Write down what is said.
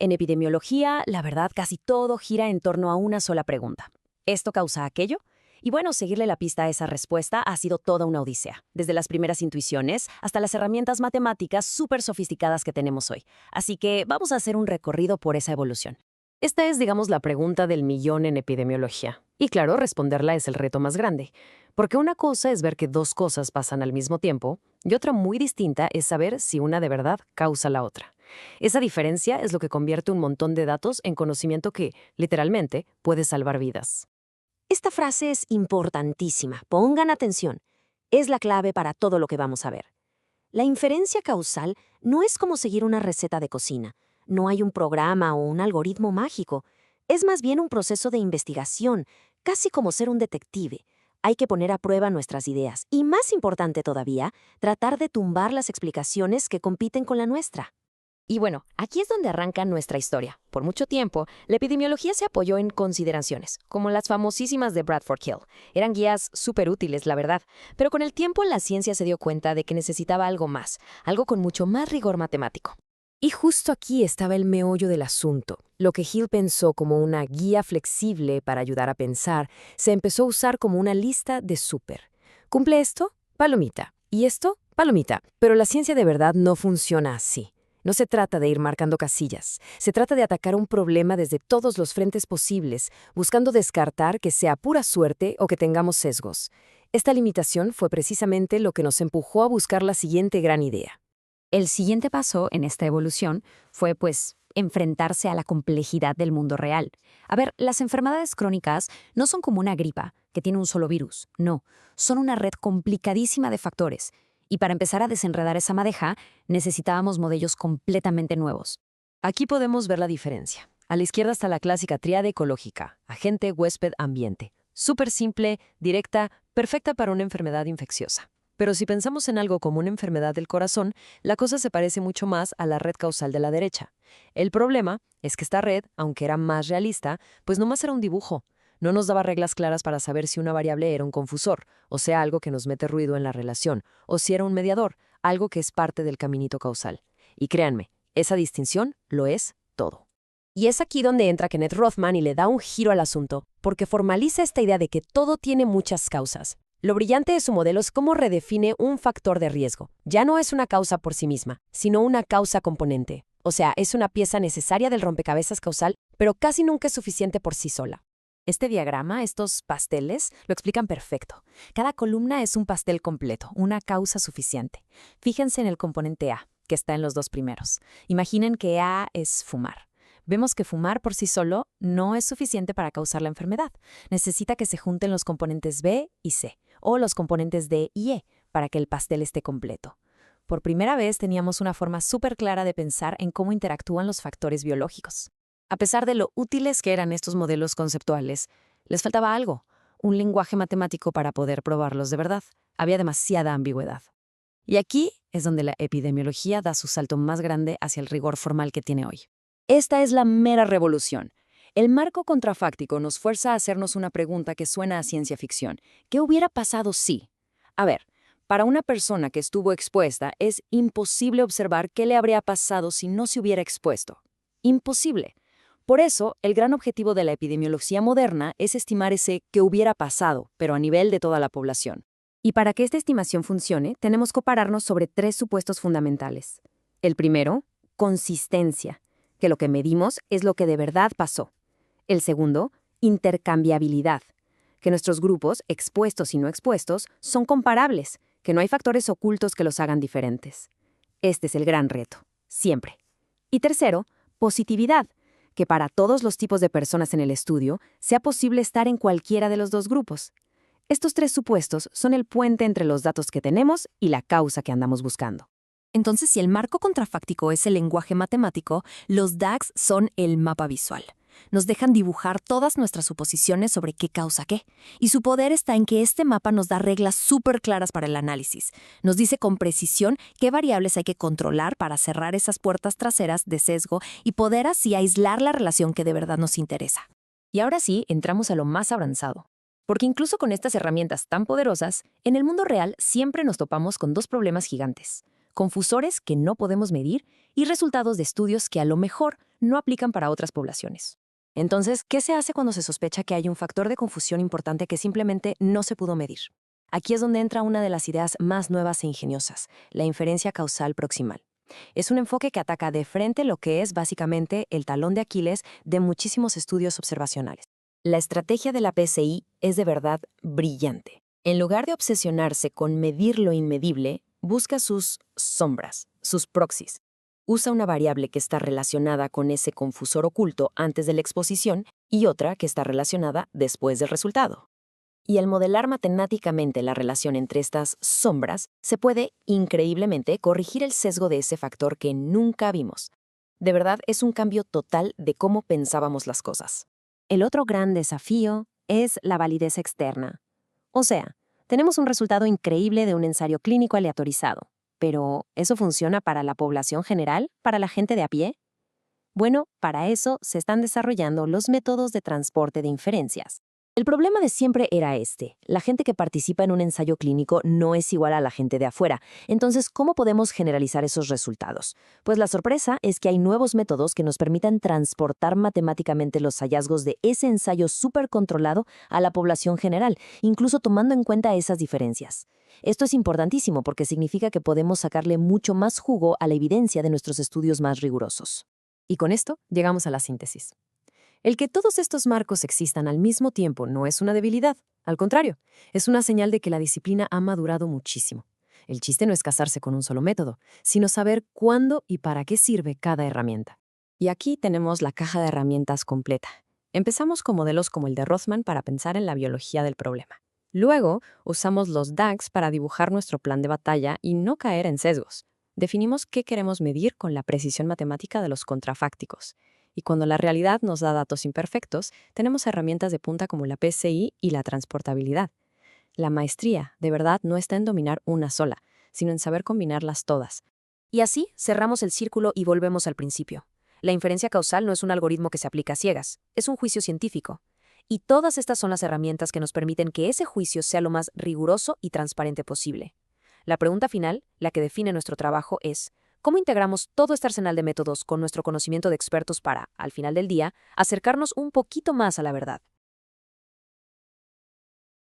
En epidemiología, la verdad, casi todo gira en torno a una sola pregunta. ¿Esto causa aquello? Y bueno, seguirle la pista a esa respuesta ha sido toda una odisea, desde las primeras intuiciones hasta las herramientas matemáticas súper sofisticadas que tenemos hoy. Así que vamos a hacer un recorrido por esa evolución. Esta es, digamos, la pregunta del millón en epidemiología. Y claro, responderla es el reto más grande. Porque una cosa es ver que dos cosas pasan al mismo tiempo, y otra muy distinta es saber si una de verdad causa la otra. Esa diferencia es lo que convierte un montón de datos en conocimiento que, literalmente, puede salvar vidas. Esta frase es importantísima. Pongan atención. Es la clave para todo lo que vamos a ver. La inferencia causal no es como seguir una receta de cocina. No hay un programa o un algoritmo mágico. Es más bien un proceso de investigación, casi como ser un detective. Hay que poner a prueba nuestras ideas y, más importante todavía, tratar de tumbar las explicaciones que compiten con la nuestra. Y bueno, aquí es donde arranca nuestra historia. Por mucho tiempo, la epidemiología se apoyó en consideraciones, como las famosísimas de Bradford Hill. Eran guías súper útiles, la verdad. Pero con el tiempo la ciencia se dio cuenta de que necesitaba algo más, algo con mucho más rigor matemático. Y justo aquí estaba el meollo del asunto. Lo que Hill pensó como una guía flexible para ayudar a pensar, se empezó a usar como una lista de súper. ¿Cumple esto? Palomita. ¿Y esto? Palomita. Pero la ciencia de verdad no funciona así. No se trata de ir marcando casillas, se trata de atacar un problema desde todos los frentes posibles, buscando descartar que sea pura suerte o que tengamos sesgos. Esta limitación fue precisamente lo que nos empujó a buscar la siguiente gran idea. El siguiente paso en esta evolución fue, enfrentarse a la complejidad del mundo real. A ver, las enfermedades crónicas no son como una gripa, que tiene un solo virus. No, son una red complicadísima de factores. Y para empezar a desenredar esa madeja, necesitábamos modelos completamente nuevos. Aquí podemos ver la diferencia. A la izquierda está la clásica tríade ecológica, agente, huésped, ambiente. Súper simple, directa, perfecta para una enfermedad infecciosa. Pero si pensamos en algo como una enfermedad del corazón, la cosa se parece mucho más a la red causal de la derecha. El problema es que esta red, aunque era más realista, pues nomás era un dibujo. No nos daba reglas claras para saber si una variable era un confusor, o sea, algo que nos mete ruido en la relación, o si era un mediador, algo que es parte del caminito causal. Y créanme, esa distinción lo es todo. Y es aquí donde entra Kenneth Rothman y le da un giro al asunto, porque formaliza esta idea de que todo tiene muchas causas. Lo brillante de su modelo es cómo redefine un factor de riesgo. Ya no es una causa por sí misma, sino una causa componente. O sea, es una pieza necesaria del rompecabezas causal, pero casi nunca es suficiente por sí sola. Este diagrama, estos pasteles, lo explican perfecto. Cada columna es un pastel completo, una causa suficiente. Fíjense en el componente A, que está en los dos primeros. Imaginen que A es fumar. Vemos que fumar por sí solo no es suficiente para causar la enfermedad. Necesita que se junten los componentes B y C, o los componentes D y E, para que el pastel esté completo. Por primera vez teníamos una forma súper clara de pensar en cómo interactúan los factores biológicos. A pesar de lo útiles que eran estos modelos conceptuales, les faltaba algo, un lenguaje matemático para poder probarlos de verdad. Había demasiada ambigüedad. Y aquí es donde la epidemiología da su salto más grande hacia el rigor formal que tiene hoy. Esta es la mera revolución. El marco contrafáctico nos fuerza a hacernos una pregunta que suena a ciencia ficción. ¿Qué hubiera pasado si? A ver, para una persona que estuvo expuesta, es imposible observar qué le habría pasado si no se hubiera expuesto. Imposible. Por eso, el gran objetivo de la epidemiología moderna es estimar ese qué hubiera pasado, pero a nivel de toda la población. Y para que esta estimación funcione, tenemos que pararnos sobre tres supuestos fundamentales. El primero, consistencia, que lo que medimos es lo que de verdad pasó. El segundo, intercambiabilidad, que nuestros grupos, expuestos y no expuestos, son comparables, que no hay factores ocultos que los hagan diferentes. Este es el gran reto, siempre. Y tercero, positividad, que para todos los tipos de personas en el estudio sea posible estar en cualquiera de los dos grupos. Estos tres supuestos son el puente entre los datos que tenemos y la causa que andamos buscando. Entonces, si el marco contrafáctico es el lenguaje matemático, los DAGs son el mapa visual. Nos dejan dibujar todas nuestras suposiciones sobre qué causa qué. Y su poder está en que este mapa nos da reglas súper claras para el análisis. Nos dice con precisión qué variables hay que controlar para cerrar esas puertas traseras de sesgo y poder así aislar la relación que de verdad nos interesa. Y ahora sí, entramos a lo más avanzado. Porque incluso con estas herramientas tan poderosas, en el mundo real siempre nos topamos con dos problemas gigantes. Confusores que no podemos medir y resultados de estudios que a lo mejor no aplican para otras poblaciones. Entonces, ¿qué se hace cuando se sospecha que hay un factor de confusión importante que simplemente no se pudo medir? Aquí es donde entra una de las ideas más nuevas e ingeniosas, la inferencia causal proximal. Es un enfoque que ataca de frente lo que es básicamente el talón de Aquiles de muchísimos estudios observacionales. La estrategia de la PSI es de verdad brillante. En lugar de obsesionarse con medir lo inmedible, busca sus sombras, sus proxies. Usa una variable que está relacionada con ese confusor oculto antes de la exposición y otra que está relacionada después del resultado. Y al modelar matemáticamente la relación entre estas sombras, se puede, increíblemente, corregir el sesgo de ese factor que nunca vimos. De verdad, es un cambio total de cómo pensábamos las cosas. El otro gran desafío es la validez externa. O sea, tenemos un resultado increíble de un ensayo clínico aleatorizado, pero ¿eso funciona para la población general, para la gente de a pie? Bueno, para eso se están desarrollando los métodos de transporte de inferencias. El problema de siempre era este. La gente que participa en un ensayo clínico no es igual a la gente de afuera. Entonces, ¿cómo podemos generalizar esos resultados? Pues la sorpresa es que hay nuevos métodos que nos permitan transportar matemáticamente los hallazgos de ese ensayo súper controlado a la población general, incluso tomando en cuenta esas diferencias. Esto es importantísimo porque significa que podemos sacarle mucho más jugo a la evidencia de nuestros estudios más rigurosos. Y con esto llegamos a la síntesis. El que todos estos marcos existan al mismo tiempo no es una debilidad, al contrario, es una señal de que la disciplina ha madurado muchísimo. El chiste no es casarse con un solo método, sino saber cuándo y para qué sirve cada herramienta. Y aquí tenemos la caja de herramientas completa. Empezamos con modelos como el de Rothman para pensar en la biología del problema. Luego, usamos los DAGs para dibujar nuestro plan de batalla y no caer en sesgos. Definimos qué queremos medir con la precisión matemática de los contrafácticos. Y cuando la realidad nos da datos imperfectos, tenemos herramientas de punta como la PSI y la transportabilidad. La maestría, de verdad, no está en dominar una sola, sino en saber combinarlas todas. Y así cerramos el círculo y volvemos al principio. La inferencia causal no es un algoritmo que se aplica a ciegas, es un juicio científico. Y todas estas son las herramientas que nos permiten que ese juicio sea lo más riguroso y transparente posible. La pregunta final, la que define nuestro trabajo, es: ¿cómo integramos todo este arsenal de métodos con nuestro conocimiento de expertos para, al final del día, acercarnos un poquito más a la verdad?